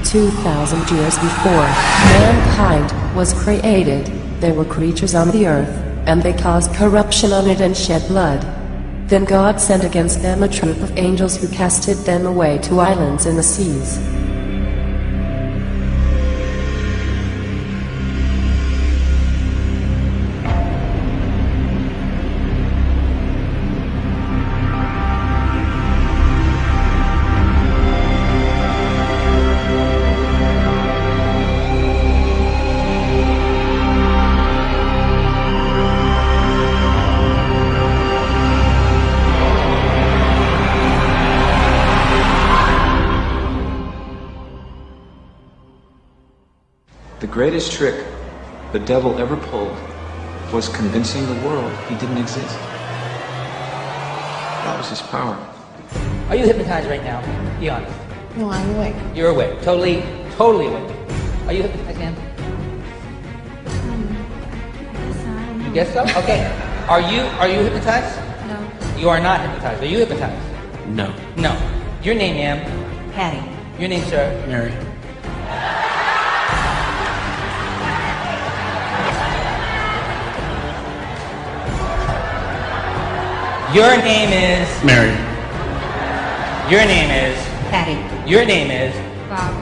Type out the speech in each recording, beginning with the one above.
2,000 years before mankind was created, there were creatures on the earth, and they caused corruption on it and shed blood. Then God sent against them a troop of angels who casted them away to islands in the seas. The greatest trick the devil ever pulled was convincing the world he didn't exist. That was his power. Are you hypnotized right now? Be honest. No, I'm awake. You're awake. Totally awake. Are you hypnotized, ma'am? You guess so? Okay. Are you hypnotized? No. You are not hypnotized. Are you hypnotized? No. No. Your name, ma'am? Patty. Your name, sir? Mary. Your name is... Mary. Your name is... Patty. Your name is... Bob.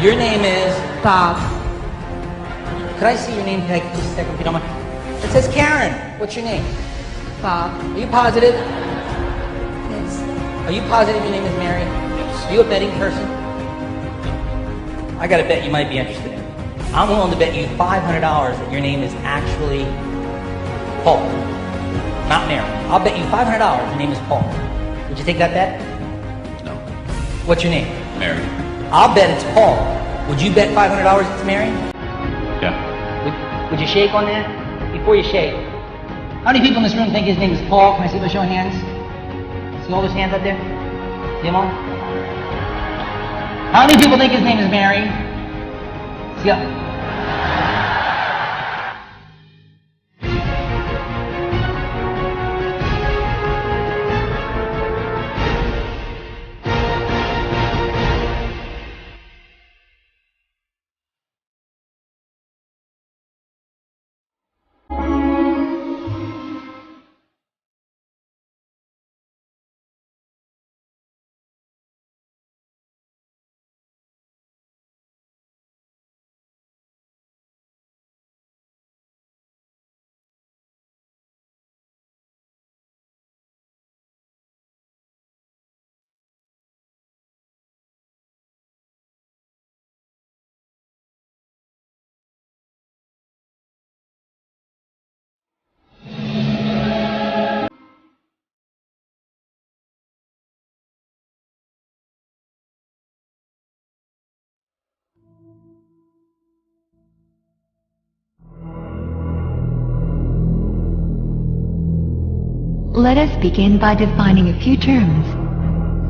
Your name is... Bob. Could I see your name tag just a second, if you don't mind? It says Karen. What's your name? Bob. Are you positive? Yes. Are you positive your name is Mary? Yes. Are you a betting person? I got a bet you might be interested in. I'm willing to bet you $500 that your name is actually Paul, not Mary. I'll bet you $500 your name is Paul. Would you take that bet? No. What's your name? Mary. I'll bet it's Paul. Would you bet $500 it's Mary? Yeah. Would you shake on that? Before you shake. How many people in this room think his name is Paul? Can I see by show of hands? See all those hands up there? See them all? How many people think his name is Mary? See up. Let us begin by defining a few terms.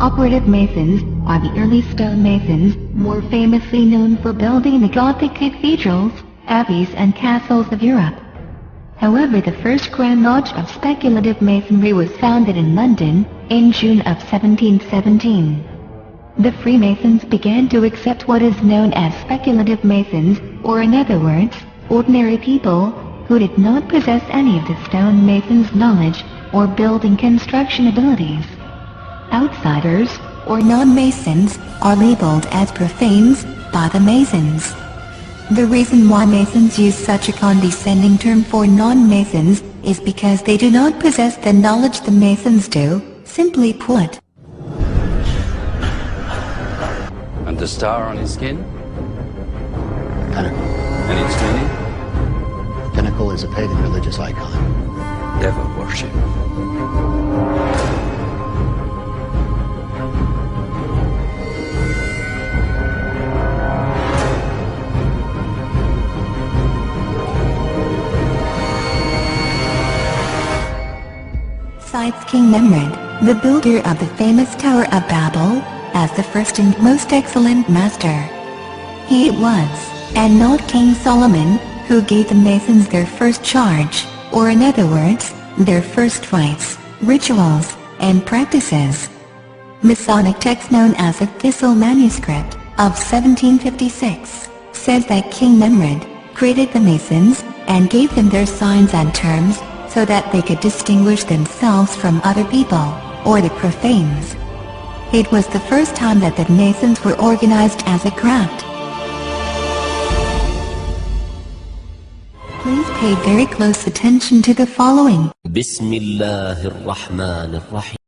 Operative Masons are the early stone masons, more famously known for building the Gothic cathedrals, abbeys and castles of Europe. However, the first Grand Lodge of Speculative Masonry was founded in London, in June of 1717. The Freemasons began to accept what is known as Speculative Masons, or in other words, ordinary people, who did not possess any of the stonemasons' knowledge, or building construction abilities. Outsiders, or non-Masons, are labeled as profanes by the Masons. The reason why Masons use such a condescending term for non-Masons is because they do not possess the knowledge the Masons do, simply put. And the star on his skin? Pinnacle. And its meaning? Pinnacle is a pagan religious icon. Devil worship. Cites King Nimrod, the builder of the famous Tower of Babel, as the first and most excellent master. He it was, and not King Solomon, who gave the Masons their first charge, or in other words, their first rites, rituals, and practices. Masonic text known as the Thistle manuscript, of 1756 says that King Nimrod created the Masons and gave them their signs and terms so that they could distinguish themselves from other people, or the profanes. It was the first time that the Masons were organized as a craft. Please pay very close attention to the following. بسم الله الرحمن الرحيم.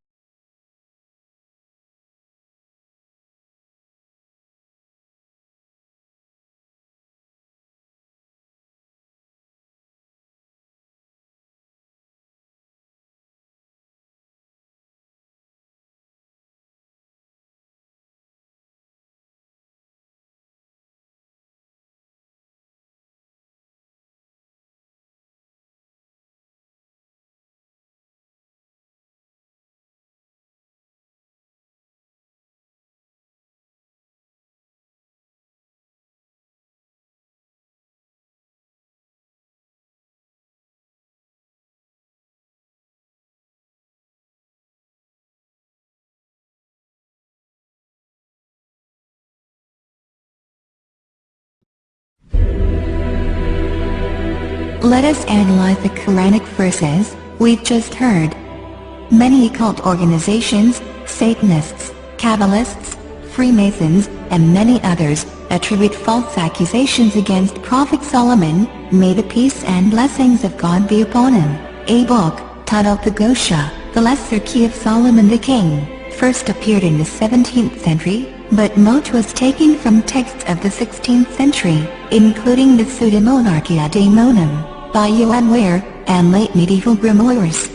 Let us analyze the Quranic verses we've just heard. Many occult organizations, Satanists, Kabbalists, Freemasons, and many others attribute false accusations against Prophet Solomon, may the peace and blessings of God be upon him. A book, titled the Gosha, the Lesser Key of Solomon the King, first appeared in the 17th century, but much was taken from texts of the 16th century, including the Pseudemonarchia Daemonum, by Johann Weyer, and late medieval grimoires.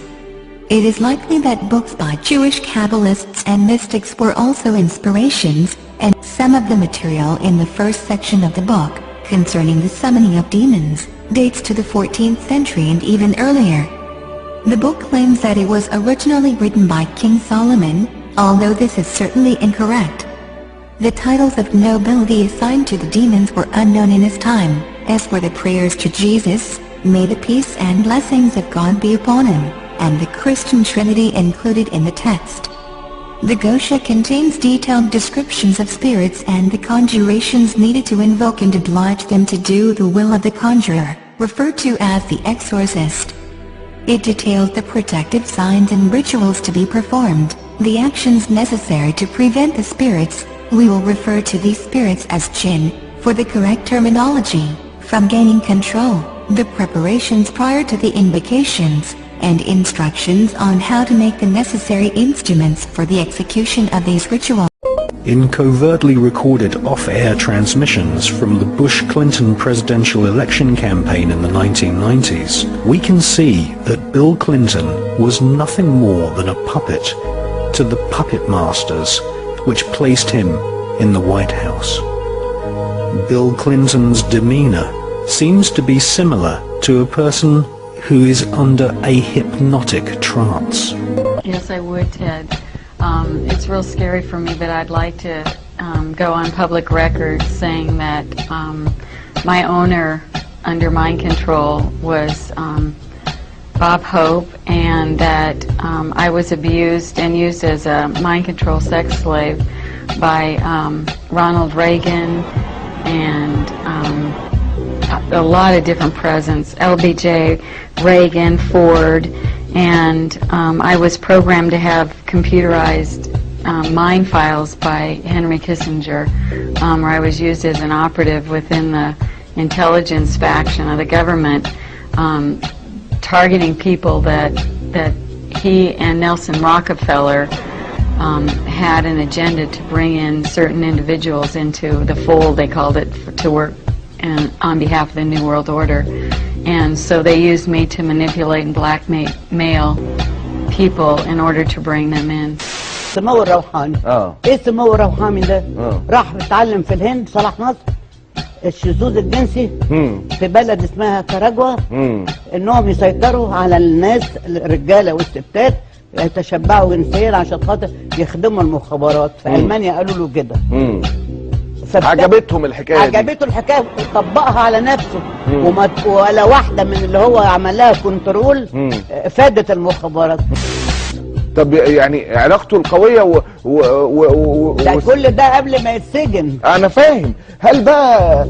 It is likely that books by Jewish Kabbalists and mystics were also inspirations, and some of the material in the first section of the book, concerning the summoning of demons, dates to the 14th century and even earlier. The book claims that it was originally written by King Solomon, although this is certainly incorrect. The titles of nobility assigned to the demons were unknown in his time, as were the prayers to Jesus, may the peace and blessings of God be upon him, and the Christian Trinity included in the text. The Gosha contains detailed descriptions of spirits and the conjurations needed to invoke and oblige them to do the will of the conjurer, referred to as the exorcist. It details the protective signs and rituals to be performed, the actions necessary to prevent the spirits, we will refer to these spirits as jinn, for the correct terminology, from gaining control, the preparations prior to the invocations, and instructions on how to make the necessary instruments for the execution of these rituals. In covertly recorded off-air transmissions from the Bush-Clinton presidential election campaign in the 1990s, we can see that Bill Clinton was nothing more than a puppet to the puppet masters which placed him in the White House. Bill Clinton's demeanor seems to be similar to a person who is under a hypnotic trance. Yes, I would, Ted. It's real scary for me, but I'd like to go on public record saying that my owner under mind control was Bob Hope, and that I was abused and used as a mind control sex slave by Ronald Reagan and a lot of different presidents, LBJ, Reagan, Ford, and I was programmed to have computerized mind files by Henry Kissinger, where I was used as an operative within the intelligence faction of the government, targeting people that he and Nelson Rockefeller had an agenda to bring in certain individuals into the fold, they called it, to work on behalf of the New World Order. And so they used me to manipulate and blackmail people in order to bring them in. سمو الروحاني. ايه سمو الروحاني ده؟ راح اتعلم في الهند صلاح نصر الشذوذ الجنسي في بلد اسمها كاراجوا، انهم يسيطروا على الناس الرجاله والستات يتشبعوا جنسيا عشان خاطر يخدموا المخابرات. في المانيا قالوا له كده. عجبتهم الحكايه دي. عجبته الحكايه وطبقها على نفسه، ولا واحده من اللي هو عمل لها كنترول فادت المخابرات. طب يعني علاقته القويه ده كل ده قبل ما يتسجن. انا فاهم. هل بقى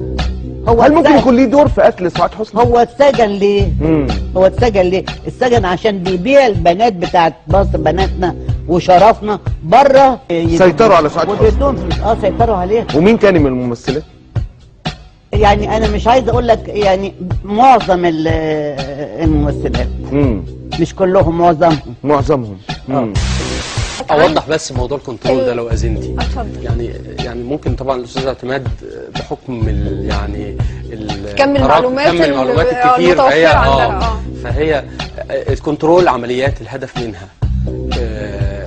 هل ممكن يكون ليه دور في قتل سعاد حسني؟ هو اتسجن ليه؟ هو اتسجن ليه؟ اتسجن عشان بيبيع البنات بتاعت مصر، بناتنا وشرفنا بره. سيطروا على سعاد حسني وبيدوهم فلوس. سيطروا عليها. ومين تاني من الممثلات؟ يعني انا مش عايز اقول لك يعني معظم الممثلات. مش كلهم، معظمهم. اوضح بس موضوع الكنترول ده لو اذنتي. يعني ممكن طبعا الاستاذ اعتماد بحكم كم المعلومات الكتير فهي الكنترول عمليات الهدف منها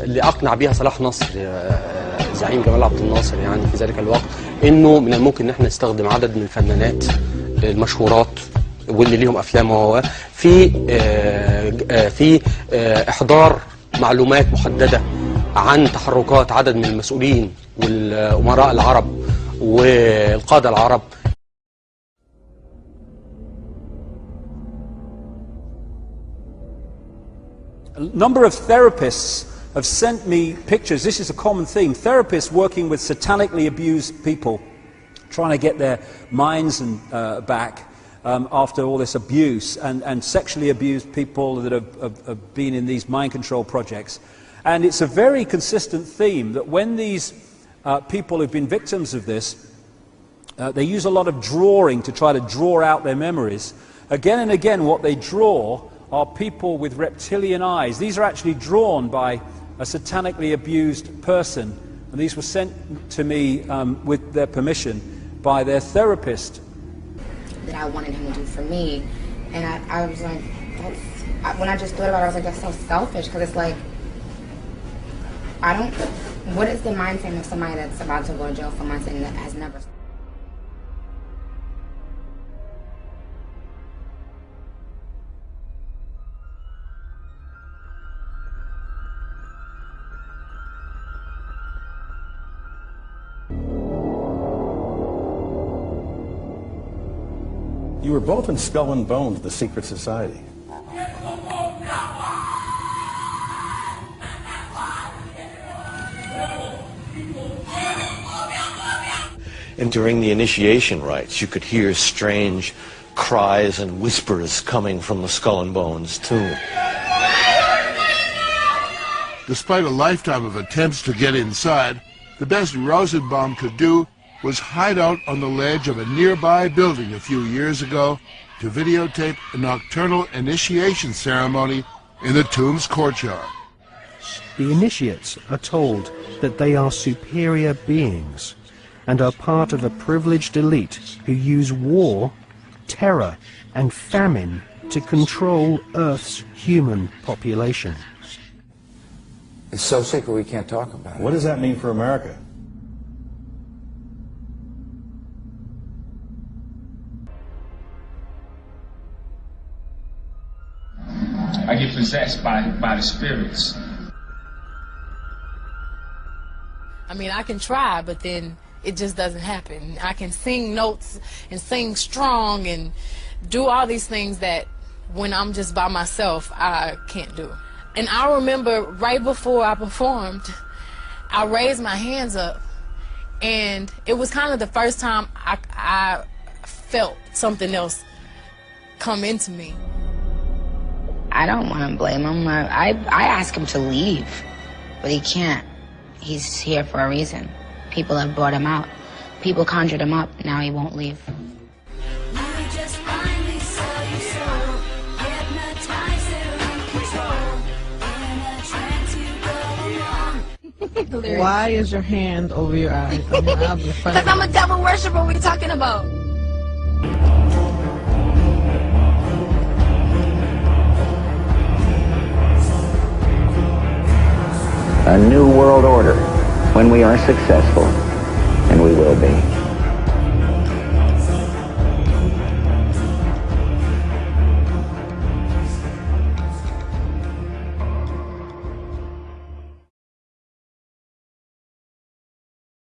اللي اقنع بيها صلاح نصر زعيم جمال عبد الناصر يعني في ذلك الوقت انه من الممكن ان احنا نستخدم عدد من الفنانات المشهورات واللي ليهم افلام في احضار معلومات محدده عن تحركات عدد من المسؤولين والامراء العرب والقاده العرب. A number of therapists have sent me pictures. This is a common theme. Therapists working with satanically abused people, trying to get their minds back after all this abuse, and sexually abused people that have been in these mind control projects. And it's a very consistent theme that when these people who've been victims of this, they use a lot of drawing to try to draw out their memories. Again and again what they draw are people with reptilian eyes. These are actually drawn by a satanically abused person, and these were sent to me with their permission by their therapist. That I wanted him to do for me, and I was like, when I just thought about it, I was like, that's so selfish, because it's like, what is the mindset of somebody that's about to go to jail for something that has never... You were both in Skull and Bones, the secret society. And during the initiation rites, you could hear strange cries and whispers coming from the Skull and Bones tomb. Despite a lifetime of attempts to get inside, the best Rosenbaum could do was hide out on the ledge of a nearby building a few years ago to videotape a nocturnal initiation ceremony in the tomb's courtyard. The initiates are told that they are superior beings and are part of a privileged elite who use war, terror, and famine to control Earth's human population. It's so sacred we can't talk about it. What does that mean for America? I get possessed by the spirits. I mean, I can try, but then it just doesn't happen. I can sing notes and sing strong and do all these things that when I'm just by myself, I can't do. And I remember right before I performed, I raised my hands up, and it was kind of the first time I felt something else come into me. I don't want to blame him. I ask him to leave, but he can't. He's here for a reason. People have brought him out. People conjured him up. Now he won't leave. Why is your hand over your eyes? Because I'm a devil worshiper. What are you talking about? A new world order when we are successful, and we will be.